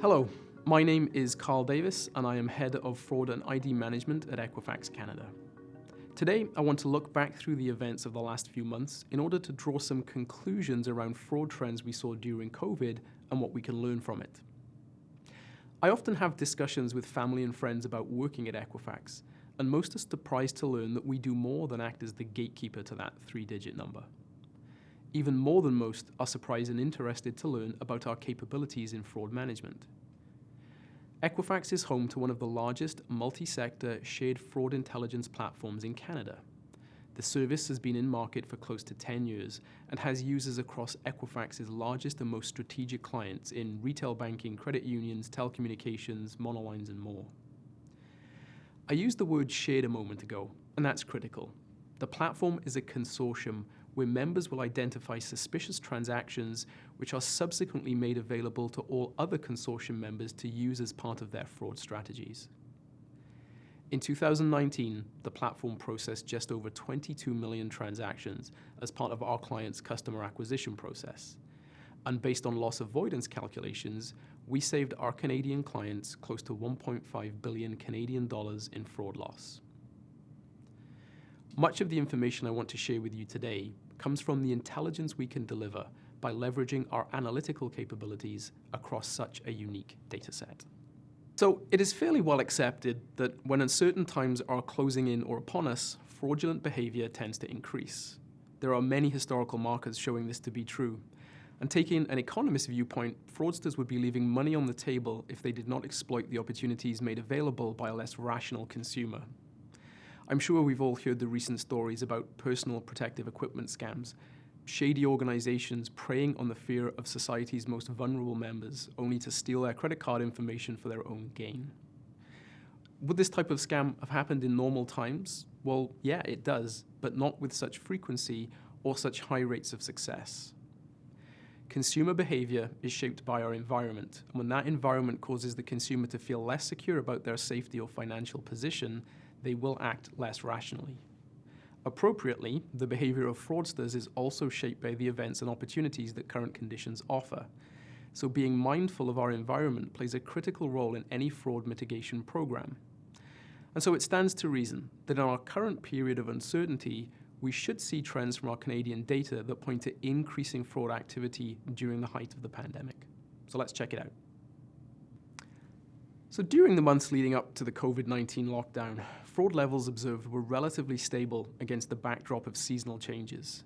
Hello, my name is Carl Davis and I am Head of Fraud and ID Management at Equifax Canada. Today, I want to look back through the events of the last few months in order to draw some conclusions around fraud trends we saw during COVID and what we can learn from it. I often have discussions with family and friends about working at Equifax, and most are surprised to learn that we do more than act as the gatekeeper to that three-digit number. Even more than most are surprised and interested to learn about our capabilities in fraud management. Equifax is home to one of the largest multi-sector shared fraud intelligence platforms in Canada. The service has been in market for close to 10 years and has users across Equifax's largest and most strategic clients in retail banking, credit unions, telecommunications, monolines, and more. I used the word shared a moment ago, and that's critical. The platform is a consortium where members will identify suspicious transactions which are subsequently made available to all other consortium members to use as part of their fraud strategies. In 2019, the platform processed just over 22 million transactions as part of our clients' customer acquisition process. And based on loss avoidance calculations, we saved our Canadian clients close to 1.5 billion Canadian dollars in fraud loss. Much of the information I want to share with you today comes from the intelligence we can deliver by leveraging our analytical capabilities across such a unique dataset. So it is fairly well accepted that when uncertain times are closing in or upon us, fraudulent behavior tends to increase. There are many historical markers showing this to be true. And taking an economist viewpoint, fraudsters would be leaving money on the table if they did not exploit the opportunities made available by a less rational consumer. I'm sure we've all heard the recent stories about personal protective equipment scams, shady organizations preying on the fear of society's most vulnerable members only to steal their credit card information for their own gain. Would this type of scam have happened in normal times? Well, yeah, it does, but not with such frequency or such high rates of success. Consumer behavior is shaped by our environment, and when that environment causes the consumer to feel less secure about their safety or financial position, they will act less rationally. Appropriately, the behavior of fraudsters is also shaped by the events and opportunities that current conditions offer. So being mindful of our environment plays a critical role in any fraud mitigation program. And so it stands to reason that in our current period of uncertainty, we should see trends from our Canadian data that point to increasing fraud activity during the height of the pandemic. So let's check it out. So during the months leading up to the COVID-19 lockdown, fraud levels observed were relatively stable against the backdrop of seasonal changes.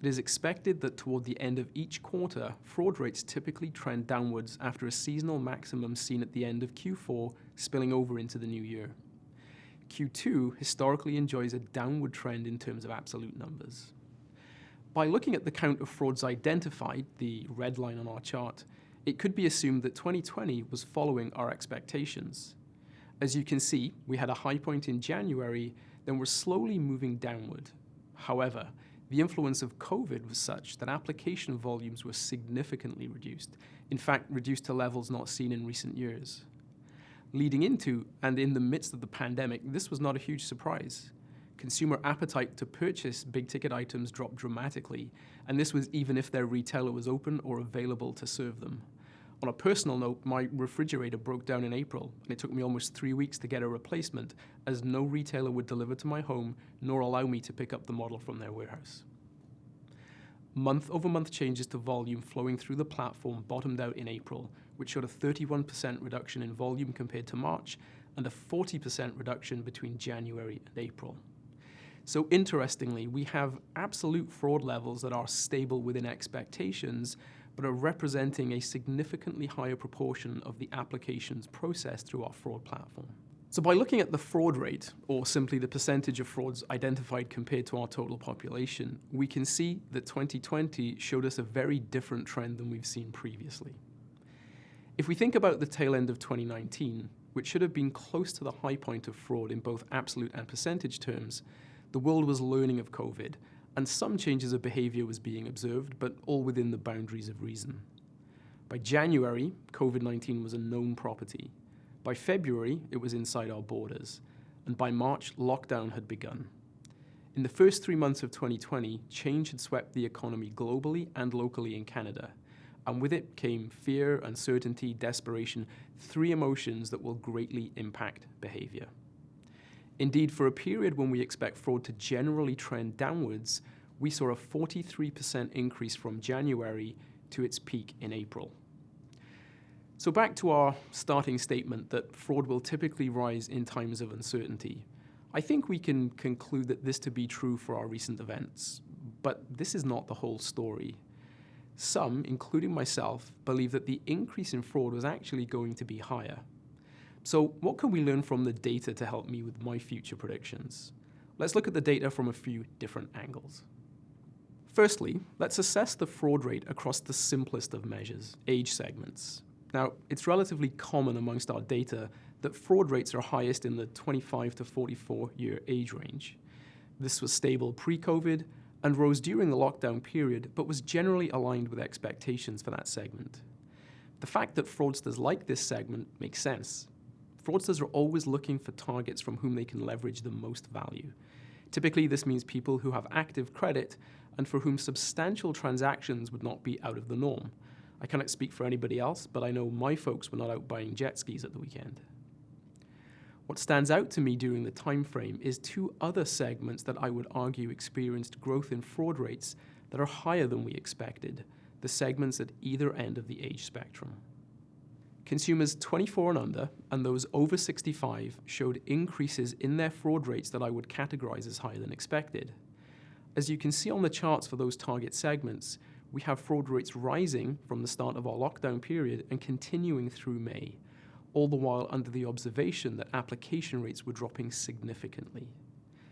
It is expected that toward the end of each quarter, fraud rates typically trend downwards after a seasonal maximum seen at the end of Q4 spilling over into the new year. Q2 historically enjoys a downward trend in terms of absolute numbers. By looking at the count of frauds identified, the red line on our chart, it could be assumed that 2020 was following our expectations. As you can see, we had a high point in January, then we're slowly moving downward. However, the influence of COVID was such that application volumes were significantly reduced, in fact, reduced to levels not seen in recent years. Leading into and in the midst of the pandemic, this was not a huge surprise. Consumer appetite to purchase big-ticket items dropped dramatically, and this was even if their retailer was open or available to serve them. On a personal note, my refrigerator broke down in April, and it took me almost 3 weeks to get a replacement, as no retailer would deliver to my home nor allow me to pick up the model from their warehouse. Month-over-month changes to volume flowing through the platform bottomed out in April, which showed a 31% reduction in volume compared to March and a 40% reduction between January and April. So interestingly, we have absolute fraud levels that are stable within expectations, but are representing a significantly higher proportion of the applications processed through our fraud platform. So by looking at the fraud rate, or simply the percentage of frauds identified compared to our total population, we can see that 2020 showed us a very different trend than we've seen previously. If we think about the tail end of 2019, which should have been close to the high point of fraud in both absolute and percentage terms, the world was learning of COVID, and some changes of behavior was being observed, but all within the boundaries of reason. By January, COVID-19 was a known property. By February, it was inside our borders, and by March, lockdown had begun. In the first 3 months of 2020, change had swept the economy globally and locally in Canada, and with it came fear, uncertainty, desperation, three emotions that will greatly impact behavior. Indeed, for a period when we expect fraud to generally trend downwards, we saw a 43% increase from January to its peak in April. So back to our starting statement that fraud will typically rise in times of uncertainty. I think we can conclude that this to be true for our recent events, but this is not the whole story. Some, including myself, believe that the increase in fraud was actually going to be higher. So what can we learn from the data to help me with my future predictions? Let's look at the data from a few different angles. Firstly, let's assess the fraud rate across the simplest of measures, age segments. Now, it's relatively common amongst our data that fraud rates are highest in the 25 to 44-year age range. This was stable pre-COVID and rose during the lockdown period, but was generally aligned with expectations for that segment. The fact that fraudsters like this segment makes sense. Fraudsters are always looking for targets from whom they can leverage the most value. Typically, this means people who have active credit and for whom substantial transactions would not be out of the norm. I cannot speak for anybody else, but I know my folks were not out buying jet skis at the weekend. What stands out to me during the time frame is two other segments that I would argue experienced growth in fraud rates that are higher than we expected, the segments at either end of the age spectrum. Consumers 24 and under and those over 65 showed increases in their fraud rates that I would categorize as higher than expected. As you can see on the charts for those target segments, we have fraud rates rising from the start of our lockdown period and continuing through May, all the while under the observation that application rates were dropping significantly.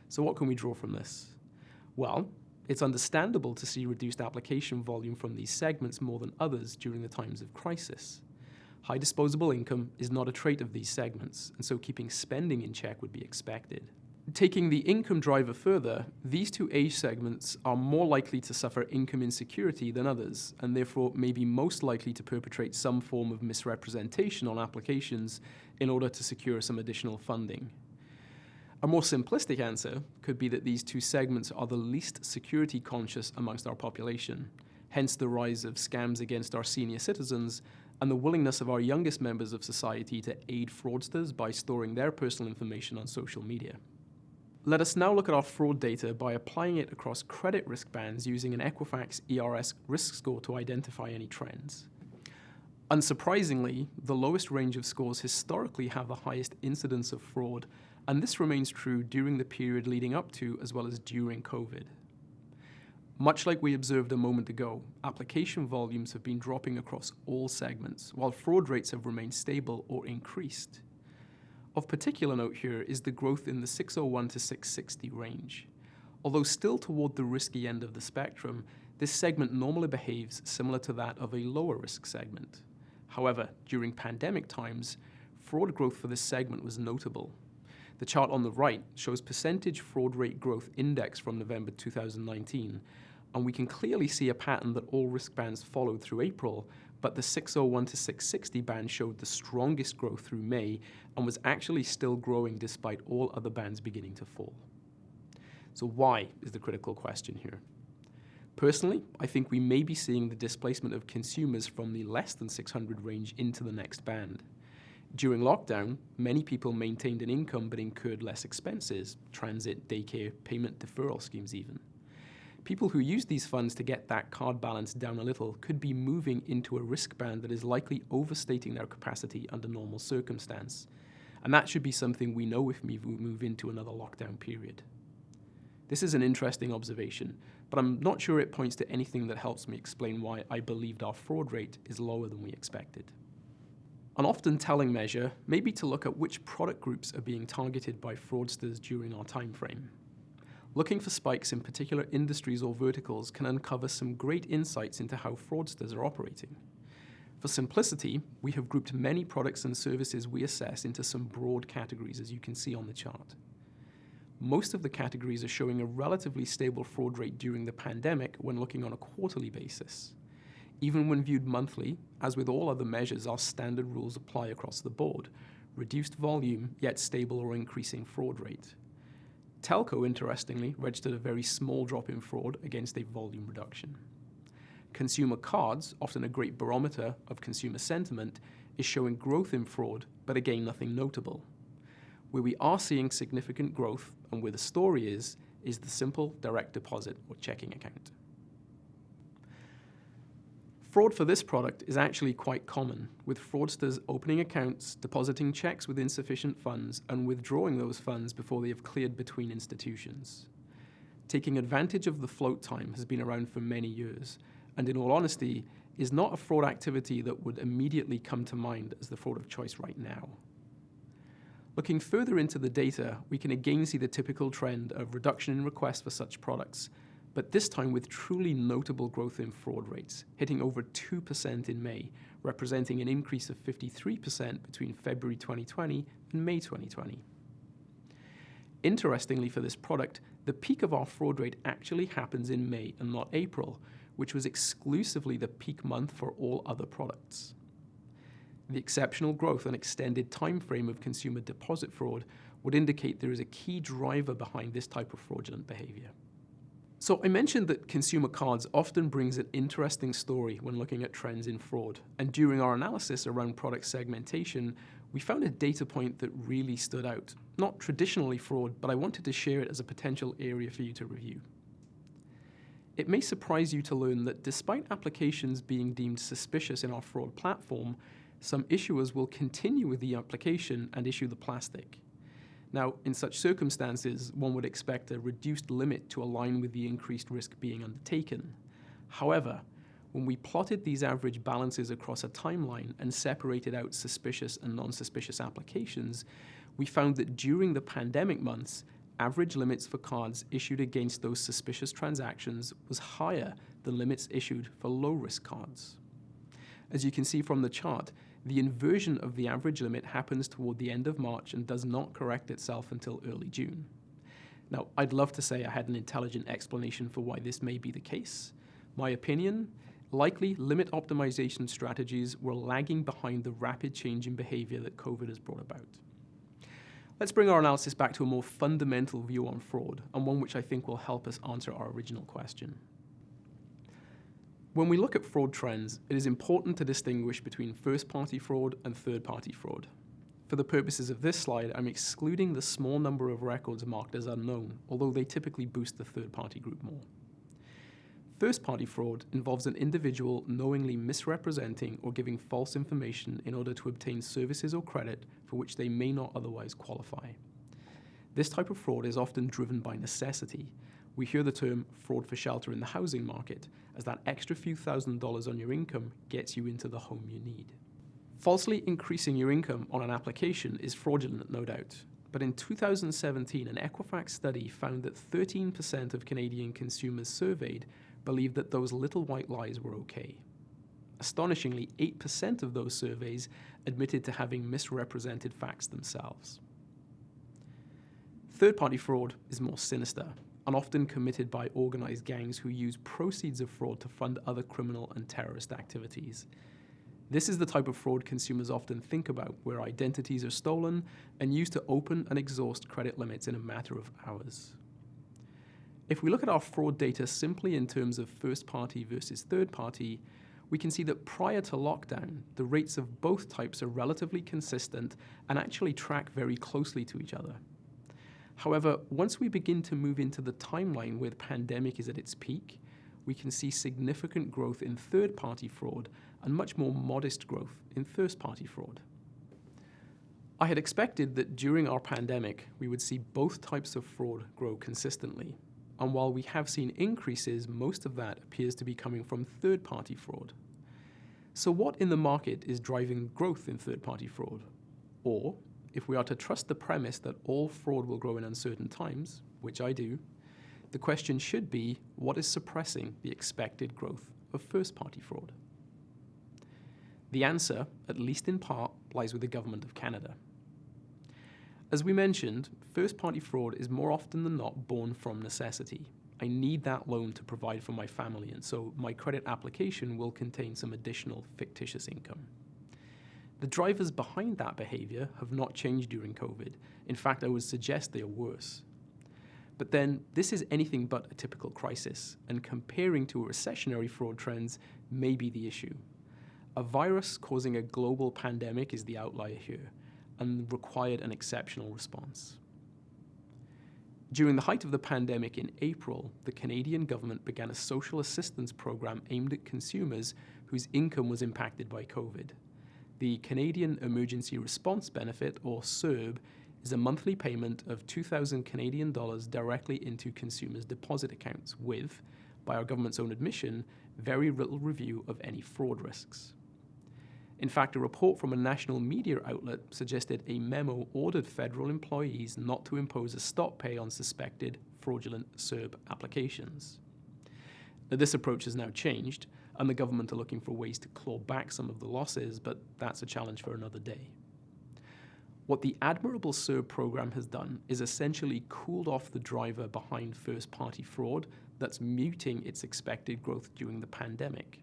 So what can we draw from this? Well, it's understandable to see reduced application volume from these segments more than others during the times of crisis. High disposable income is not a trait of these segments, and so keeping spending in check would be expected. Taking the income driver further, these two age segments are more likely to suffer income insecurity than others, and therefore may be most likely to perpetrate some form of misrepresentation on applications in order to secure some additional funding. A more simplistic answer could be that these two segments are the least security conscious amongst our population, hence the rise of scams against our senior citizens and the willingness of our youngest members of society to aid fraudsters by storing their personal information on social media. Let us now look at our fraud data by applying it across credit risk bands using an Equifax ERS risk score to identify any trends. Unsurprisingly, the lowest range of scores historically have the highest incidence of fraud, and this remains true during the period leading up to as well as during COVID. Much like we observed a moment ago, application volumes have been dropping across all segments, while fraud rates have remained stable or increased. Of particular note here is the growth in the 601 to 660 range. Although still toward the risky end of the spectrum, this segment normally behaves similar to that of a lower risk segment. However, during pandemic times, fraud growth for this segment was notable. The chart on the right shows percentage fraud rate growth index from November 2019, and we can clearly see a pattern that all risk bands followed through April, but the 601 to 660 band showed the strongest growth through May and was actually still growing despite all other bands beginning to fall. So why is the critical question here? Personally, I think we may be seeing the displacement of consumers from the less than 600 range into the next band. During lockdown, many people maintained an income but incurred less expenses, transit, daycare, payment deferral schemes even. People who use these funds to get that card balance down a little could be moving into a risk band that is likely overstating their capacity under normal circumstance. And that should be something we know if we move into another lockdown period. This is an interesting observation, but I'm not sure it points to anything that helps me explain why I believed our fraud rate is lower than we expected. An often telling measure may be to look at which product groups are being targeted by fraudsters during our time frame. Looking for spikes in particular industries or verticals can uncover some great insights into how fraudsters are operating. For simplicity, we have grouped many products and services we assess into some broad categories, as you can see on the chart. Most of the categories are showing a relatively stable fraud rate during the pandemic when looking on a quarterly basis. Even when viewed monthly, as with all other measures, our standard rules apply across the board: reduced volume, yet stable or increasing fraud rate. Telco, interestingly, registered a very small drop in fraud against a volume reduction. Consumer cards, often a great barometer of consumer sentiment, is showing growth in fraud, but again, nothing notable. Where we are seeing significant growth, and where the story is the simple direct deposit or checking account. Fraud for this product is actually quite common, with fraudsters opening accounts, depositing checks with insufficient funds, and withdrawing those funds before they have cleared between institutions. Taking advantage of the float time has been around for many years, and in all honesty, is not a fraud activity that would immediately come to mind as the fraud of choice right now. Looking further into the data, we can again see the typical trend of reduction in requests for such products, but this time with truly notable growth in fraud rates, hitting over 2% in May, representing an increase of 53% between February 2020 and May 2020. Interestingly for this product, the peak of our fraud rate actually happens in May and not April, which was exclusively the peak month for all other products. The exceptional growth and extended time frame of consumer deposit fraud would indicate there is a key driver behind this type of fraudulent behavior. So I mentioned that consumer cards often brings an interesting story when looking at trends in fraud, and during our analysis around product segmentation, we found a data point that really stood out. Not traditionally fraud, but I wanted to share it as a potential area for you to review. It may surprise you to learn that despite applications being deemed suspicious in our fraud platform, some issuers will continue with the application and issue the plastic. Now, in such circumstances, one would expect a reduced limit to align with the increased risk being undertaken. However, when we plotted these average balances across a timeline and separated out suspicious and non-suspicious applications, we found that during the pandemic months, average limits for cards issued against those suspicious transactions was higher than limits issued for low-risk cards. As you can see from the chart, the inversion of the average limit happens toward the end of March and does not correct itself until early June. Now, I'd love to say I had an intelligent explanation for why this may be the case. My opinion, likely limit optimization strategies were lagging behind the rapid change in behavior that COVID has brought about. Let's bring our analysis back to a more fundamental view on fraud, and one which I think will help us answer our original question. When we look at fraud trends, it is important to distinguish between first-party fraud and third-party fraud. For the purposes of this slide, I'm excluding the small number of records marked as unknown, although they typically boost the third-party group more. First-party fraud involves an individual knowingly misrepresenting or giving false information in order to obtain services or credit for which they may not otherwise qualify. This type of fraud is often driven by necessity. We hear the term fraud for shelter in the housing market, as that extra few $1,000s on your income gets you into the home you need. Falsely increasing your income on an application is fraudulent, no doubt, but in 2017, an Equifax study found that 13% of Canadian consumers surveyed believed that those little white lies were okay. Astonishingly, 8% of those surveys admitted to having misrepresented facts themselves. Third-party fraud is more sinister and often committed by organized gangs who use proceeds of fraud to fund other criminal and terrorist activities. This is the type of fraud consumers often think about, where identities are stolen and used to open and exhaust credit limits in a matter of hours. If we look at our fraud data simply in terms of first-party versus third-party, we can see that prior to lockdown, the rates of both types are relatively consistent and actually track very closely to each other. However, once we begin to move into the timeline where the pandemic is at its peak, we can see significant growth in third-party fraud and much more modest growth in first-party fraud. I had expected that during our pandemic, we would see both types of fraud grow consistently. And while we have seen increases, most of that appears to be coming from third-party fraud. So what in the market is driving growth in third-party fraud? Or, if we are to trust the premise that all fraud will grow in uncertain times, which I do, the question should be, what is suppressing the expected growth of first-party fraud? The answer, at least in part, lies with the Government of Canada. As we mentioned, first-party fraud is more often than not born from necessity. I need that loan to provide for my family, and so my credit application will contain some additional fictitious income. The drivers behind that behavior have not changed during COVID. In fact, I would suggest they are worse. But then, this is anything but a typical crisis, and comparing to recessionary fraud trends may be the issue. A virus causing a global pandemic is the outlier here, and required an exceptional response. During the height of the pandemic in April, the Canadian government began a social assistance program aimed at consumers whose income was impacted by COVID. The Canadian Emergency Response Benefit, or CERB, is a monthly payment of $2,000 Canadian directly into consumers' deposit accounts with, by our government's own admission, very little review of any fraud risks. In fact, a report from a national media outlet suggested a memo ordered federal employees not to impose a stop pay on suspected fraudulent CERB applications. Now, this approach has now changed, and the government are looking for ways to claw back some of the losses, but that's a challenge for another day. What the admirable CERB program has done is essentially cooled off the driver behind first-party fraud that's muting its expected growth during the pandemic.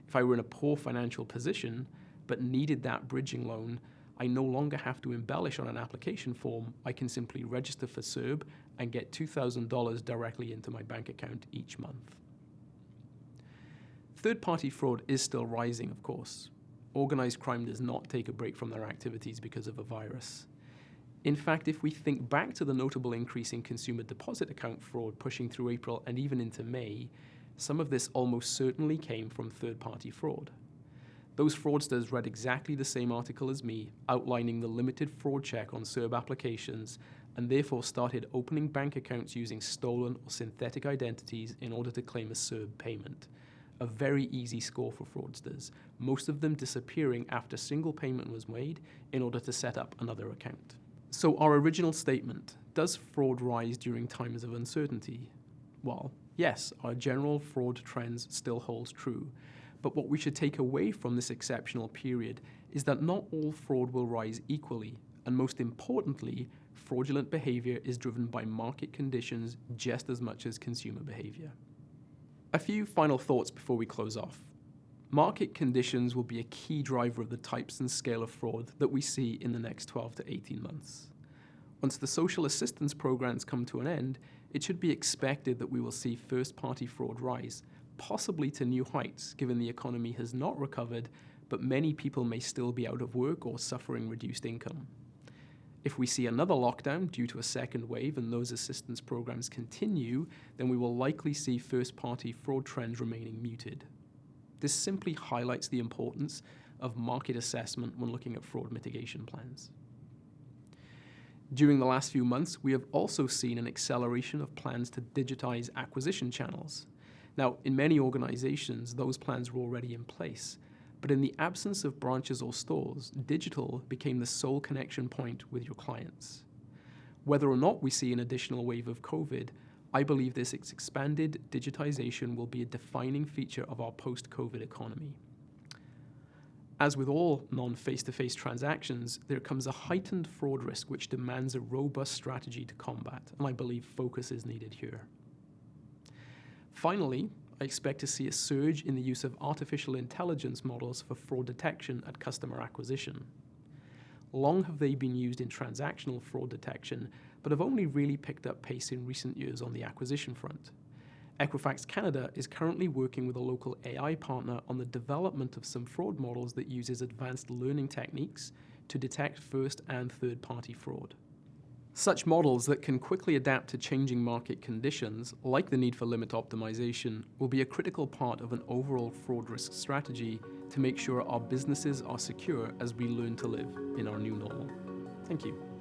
If I were in a poor financial position but needed that bridging loan, I no longer have to embellish on an application form. I can simply register for CERB and get $2,000 directly into my bank account each month. Third-party fraud is still rising, of course. Organized crime does not take a break from their activities because of a virus. In fact, if we think back to the notable increase in consumer deposit account fraud pushing through April and even into May, some of this almost certainly came from third-party fraud. Those fraudsters read exactly the same article as me, outlining the limited fraud check on CERB applications, and therefore started opening bank accounts using stolen or synthetic identities in order to claim a CERB payment. A very easy score for fraudsters, most of them disappearing after a single payment was made in order to set up another account. So our original statement, does fraud rise during times of uncertainty? Well, yes, our general fraud trends still holds true, but what we should take away from this exceptional period is that not all fraud will rise equally, and most importantly, fraudulent behavior is driven by market conditions just as much as consumer behavior. A few final thoughts before we close off. Market conditions will be a key driver of the types and scale of fraud that we see in the next 12 to 18 months. Once the social assistance programs come to an end, it should be expected that we will see first-party fraud rise, possibly to new heights given the economy has not recovered, but many people may still be out of work or suffering reduced income. If we see another lockdown due to a second wave and those assistance programs continue, then we will likely see first-party fraud trends remaining muted. This simply highlights the importance of market assessment when looking at fraud mitigation plans. During the last few months, we have also seen an acceleration of plans to digitize acquisition channels. Now, in many organizations, those plans were already in place. But in the absence of branches or stores, digital became the sole connection point with your clients. Whether or not we see an additional wave of COVID, I believe this expanded digitization will be a defining feature of our post-COVID economy. As with all non-face-to-face transactions, there comes a heightened fraud risk which demands a robust strategy to combat, and I believe focus is needed here. Finally, I expect to see a surge in the use of artificial intelligence models for fraud detection at customer acquisition. Long have they been used in transactional fraud detection, but have only really picked up pace in recent years on the acquisition front. Equifax Canada is currently working with a local AI partner on the development of some fraud models that uses advanced learning techniques to detect first and third-party fraud. Such models that can quickly adapt to changing market conditions, like the need for limit optimization, will be a critical part of an overall fraud risk strategy to make sure our businesses are secure as we learn to live in our new normal. Thank you.